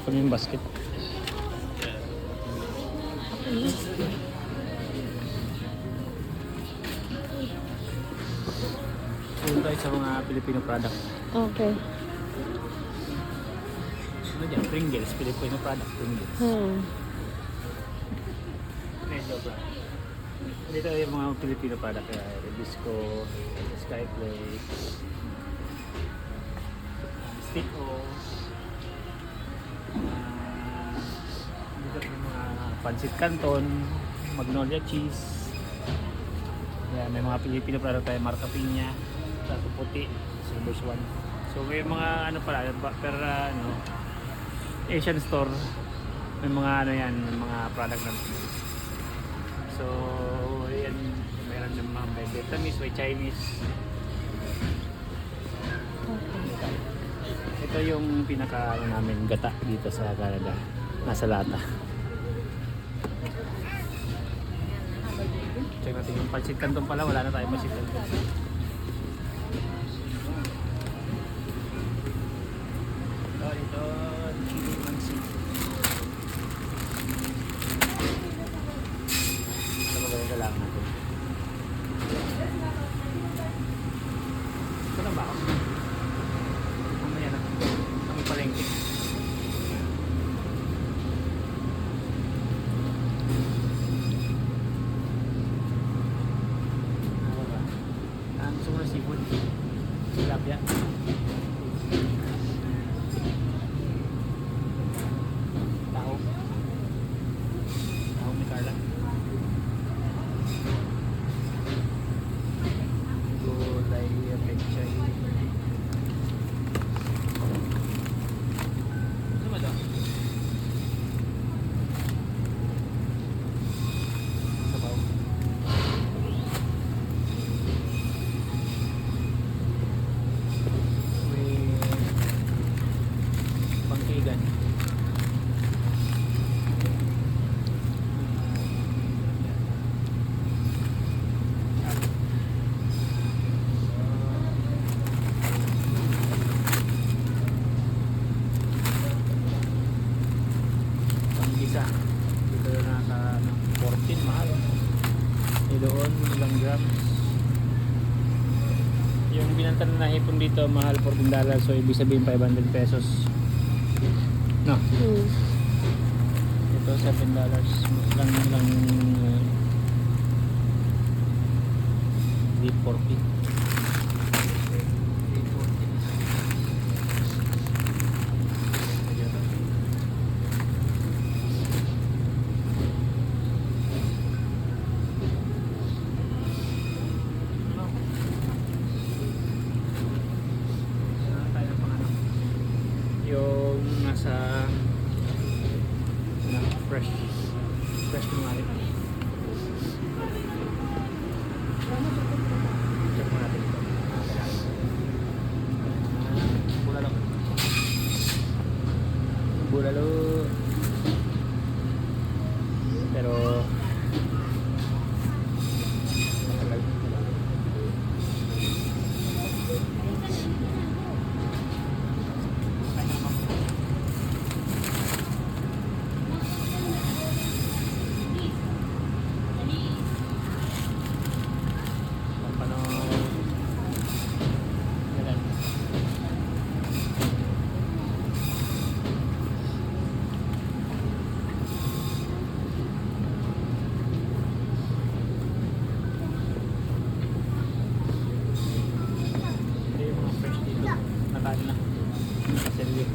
kami yung basket. Punta tayo sa mga Filipino product. Okay. Ano dyan? Pringles. Filipino product. Pringles. Medyo ba? Dito yung mga Filipino product. Rebisco, Skyplay, Stick-O. Dito yung mga Pancit Canton, Magnolia Cheese. Yan, may mga Filipino product tayo. Marca Piña, Tato Puti, Silver Swan. So may mga ano pala, per Asian store. May mga ano yan, may mga product natin. So yan, meron ng mga may Vietnamese, may Chinese. Ito yung pinaka namin gata dito sa Canada. Nasa lata. Check natin yung Pancit Canton pala, wala na tayong Pancit Canton. Ito, chili mansi. Ano ba yung kailangan natin? Ito na ba ako? Mamaya na. Kami palengke. Ano ba? Gusto mo na seafood? Tilapia. Tao. Tao ni Carla. Gulay, pechay. Ano ba daw? Sabaw. With pangkigan. Panggisa. Dito na naka 14, mahal. Doon, ilang grams. Yung binantan na hipon dito, mahal $14. So, ibig sabihin 500 pesos. No? Ito, $7. Lang beef 40. Yung nasa fresh ng alit. Check mo natin ito. Bulalo. Bulalo. Pero matagal. Nakain na. Nakaserve.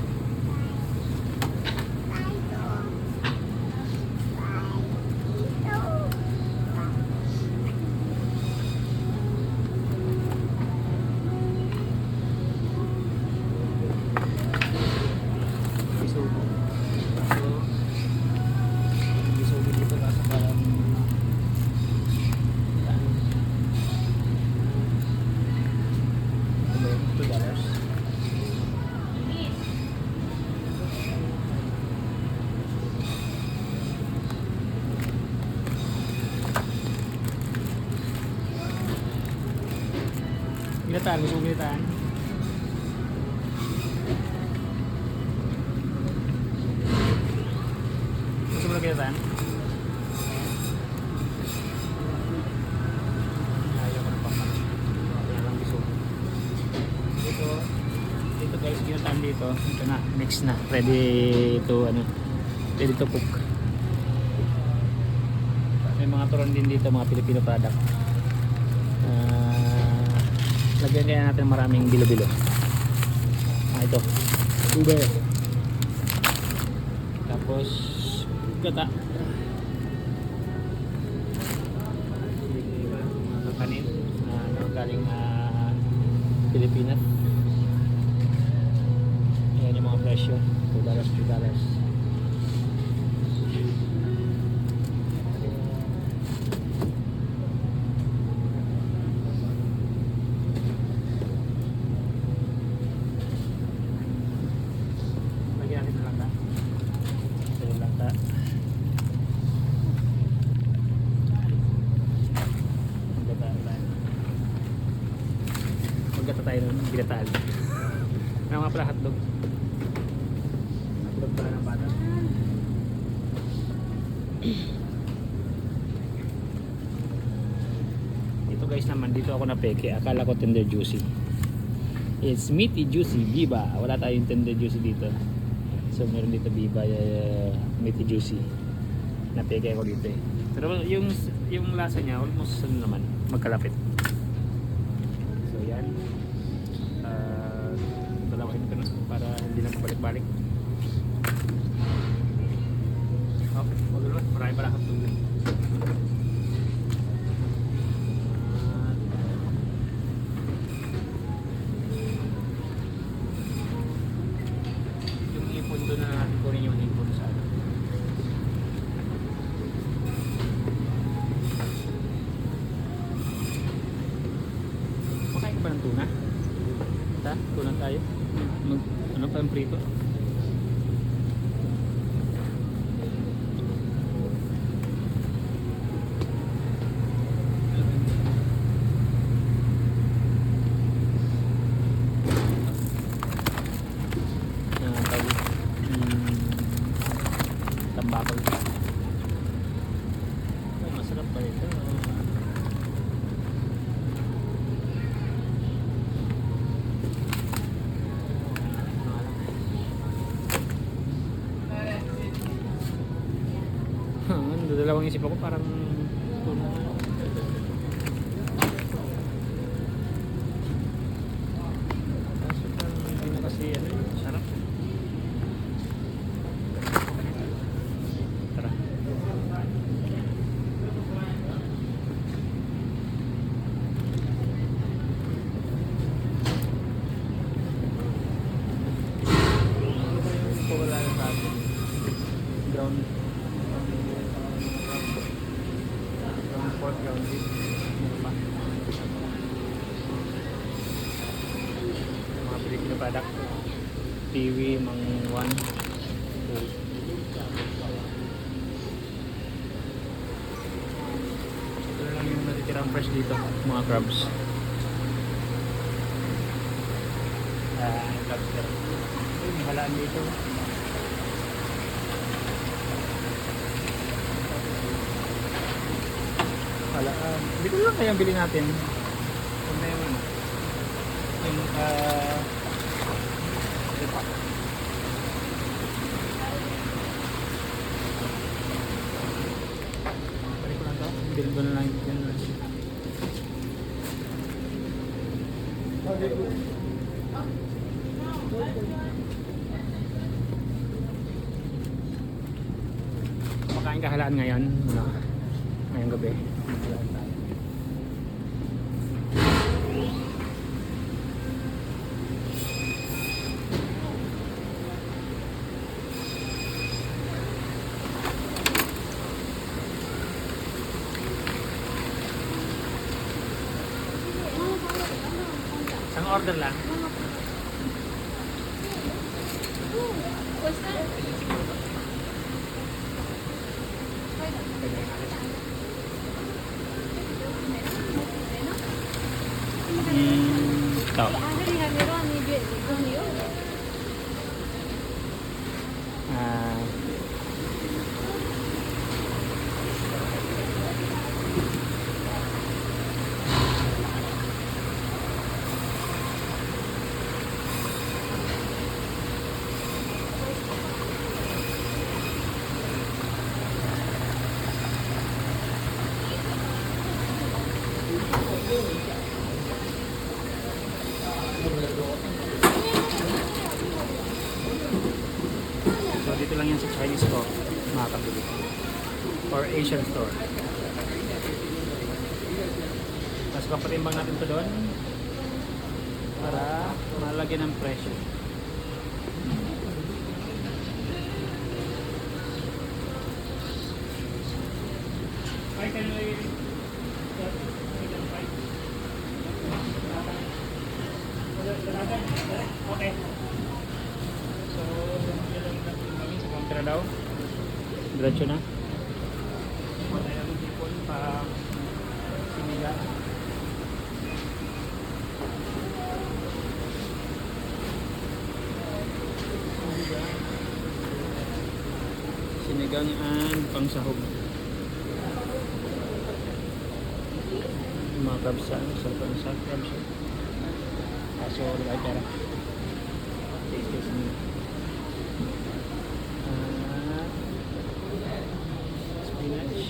Bisugo. Bisugo dito nasa parang $2. Ginataan, gusto mo ginataan? Pakinggan. Ayaw ko na pa. Kaya lang gusto. Dito guys, ginataan dito. Ito na, mix na. Ready to cook. May mga turon din dito, mga Filipino product. Lagyan kaya natin maraming bilo-bilo. Ito. Ube. Tapos gata. Mga kanin na galing Pilipinas. Ayan yung mga presyo. $2. Magkata tayo nun, ginataan. Ano nga pala, hotdog. Hotdog pala ng bata. Ito guys naman, dito ako napeke. Akala ko tender juicy. It's meaty juicy, Viva. Wala tayong tender juicy dito. So meron dito Viva, meaty juicy. Napeke ako dito eh. Pero yung lasa niya, almost naman, magkalapit. So yan. Dalawahin ko na para hindi na mabalik-balik. Okay, magulot. Marami pala akong tubig. Yung ipon doon na natin kunin yung ipon sa ano. Makain ka pa ng tuna? Tuna tayo. Ano pa yung prito? Tambakol. Ay, masarap pa ito. Dalawang isip ako parang tuna. Kaso parang hindi na kasi sarap. Tara. Wala na sa atin. Ground pork, ground beef. Mga Filipino product. Tiwi, mangwan. Ito lang yung natitirang fresh dito, mga crabs. Lobster. May halaan dito. Dito lang kaya bilhin natin. Kung na yung ito pa. Balik ko lang ito. Bilhin ko na lang yun. Makain kahalaan ngayon. Ngayong gabi. Isang order lang. Ito. lang yan sa Chinese store, makakabili. Or Asian store. Mas papatimbang natin to doon para malagyan ng presyo. I can okay. So, lang natin kami sa kontra daw. Diretso na. Wala na ng hipon pa sinigang. Sinigang and pangsahog. Mga crabs sa crabs. Kaso wala ay pera. Taste nyo. Spinach.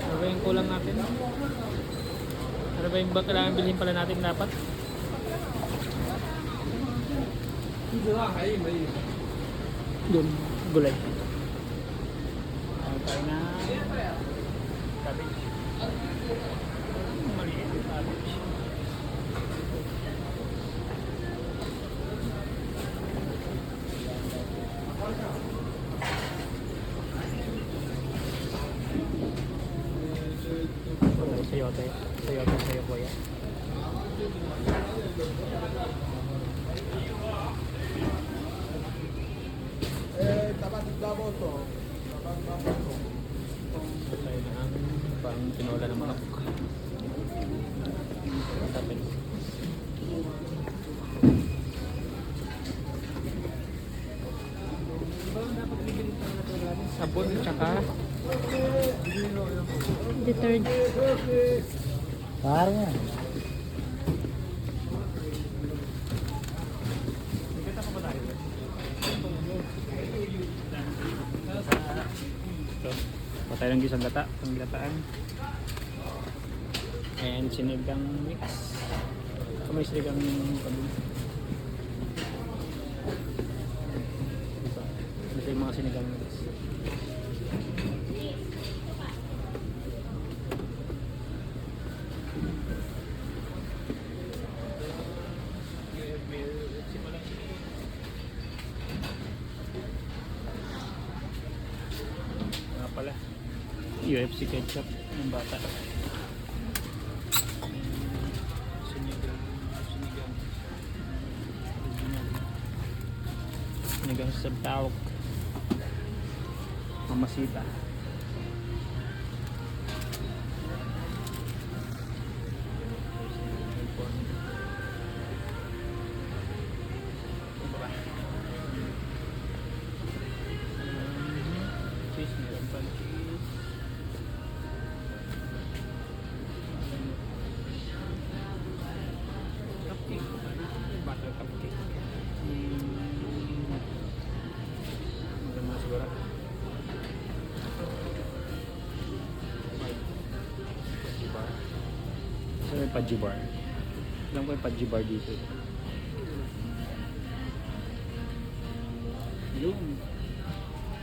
Ano ba yung kulang natin? Ano ba yung kailangan bilhin pala natin dapat? Doon, gulay. Ano tayo na cabbage. Maliit yung cabbage. Sayote ko yan. So tayo na ang pang tinola ng manok. Tapin. Sabon tsaka detergent. Parang yan. Nagkita ko ba tayo? Ito. Patay ng gisang gata. Ang gataan. And sinigang mix. May sinigang pabili. Ito yung mga sinigang mix. Pala UFC ketchup ng bata. Sinigang sa tawag, mamasita. Meron pa cheese. Cupcake. Butter cupcake. Meron na siguro. Pajibar. So may pajibar. Alam ko yung pajibar dito. Yung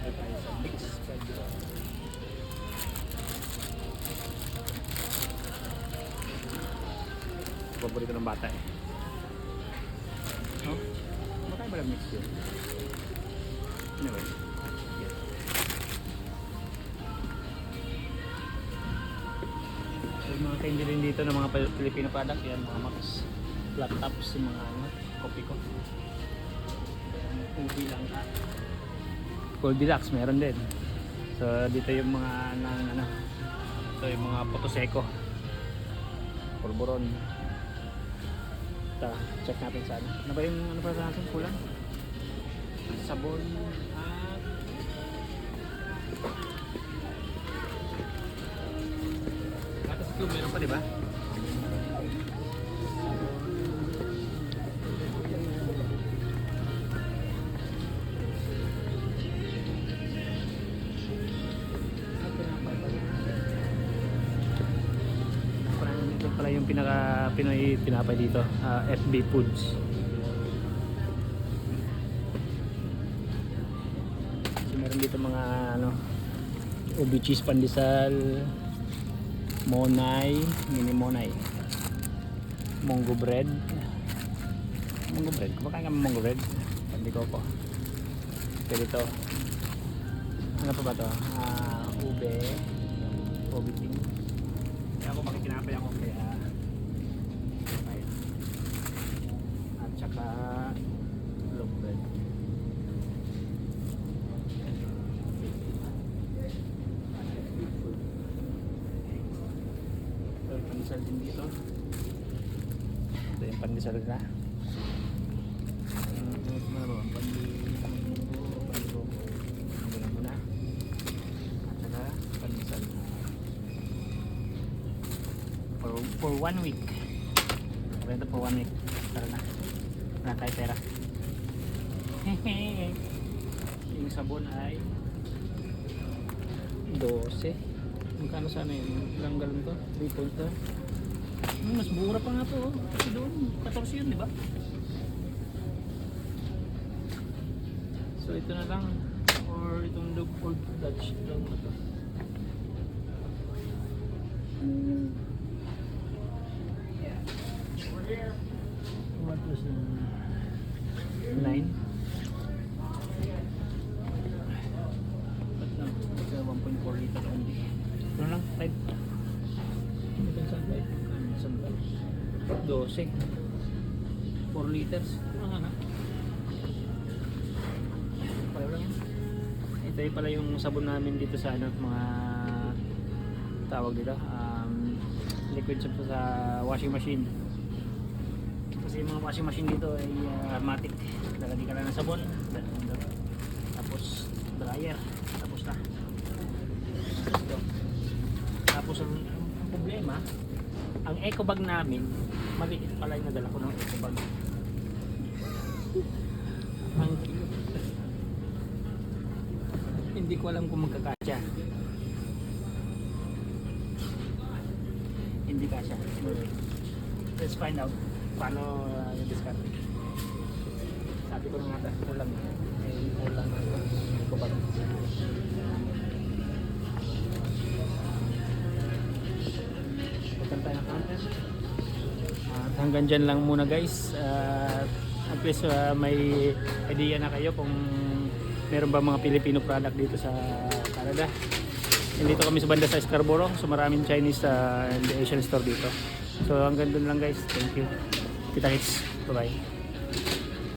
tayo sa mix pajibar. Paborito ng bata eh. Oh, makaya ba lang mix yun? Anyway, yeah. So, yung mga candy rin dito ng mga Filipino product yan, mga Max flat tops, yung mga kopi ko. Ubi lang ka. Cold Deluxe meron din. So dito yung mga ito yung mga Potoseko, Polvoron. Tara, check natin sa ano ba yung ano pa natin kulang? Sabon at Gatas Cube meron pa, di ba? pinaka Pinoy tinapay dito, FB Foods. So, meron dito mga ano, ubi cheese pandesal, monay, mini monay, munggo bread. Munggo bread, kumakain ka ng munggo bread? Pandi ko po. Pwede to. Ano pa ba to? Ube, ube ting. Kaya ako makikinapay ako kaya ayun. At saka long bread. Ito yung pandesal din dito. Ito yung pandesal na. For 1 week. Renta for 1 week. Tara na. Wala tayo pera. Yung sabon ay 12. Magkano sana yun? Ilang galon to? 3.2. Mas mura pa nga to. Kasi doon 14 yun, di ba? So ito na lang. Or itong Old Dutch lang na to. What was the 9? But no, it's a 1.4 liter only. Ano lang? 5? Ito saan 5? 12. 4 liters. Ano nga na? Pareho lang yan. Ito yung pala yung sabon namin dito sa ano, mga tawag dito. Liquid soap sa washing machine. Kasi yung mga washing machine dito ay matic. Lalagay ka lang ng sabon, tapos dryer, tapos na. Tapos ang problema, ang eco bag namin, maliit pala yung nadala ko ng eco bag. Ang hindi ko alam kung magkakasya. Hindi kasya. Let's find out paano yung discard. Sabi ko nga ata, kulang na ito ba? Punta tayo ng counter. At hanggang dyan lang muna guys. At least may idea na kayo kung meron ba mga Filipino product dito sa Canada. Dito kami sa banda sa Scarborough. So maraming Chinese and Asian store dito. So hanggang dun lang guys. Thank you. Kita-kits. Bye-bye.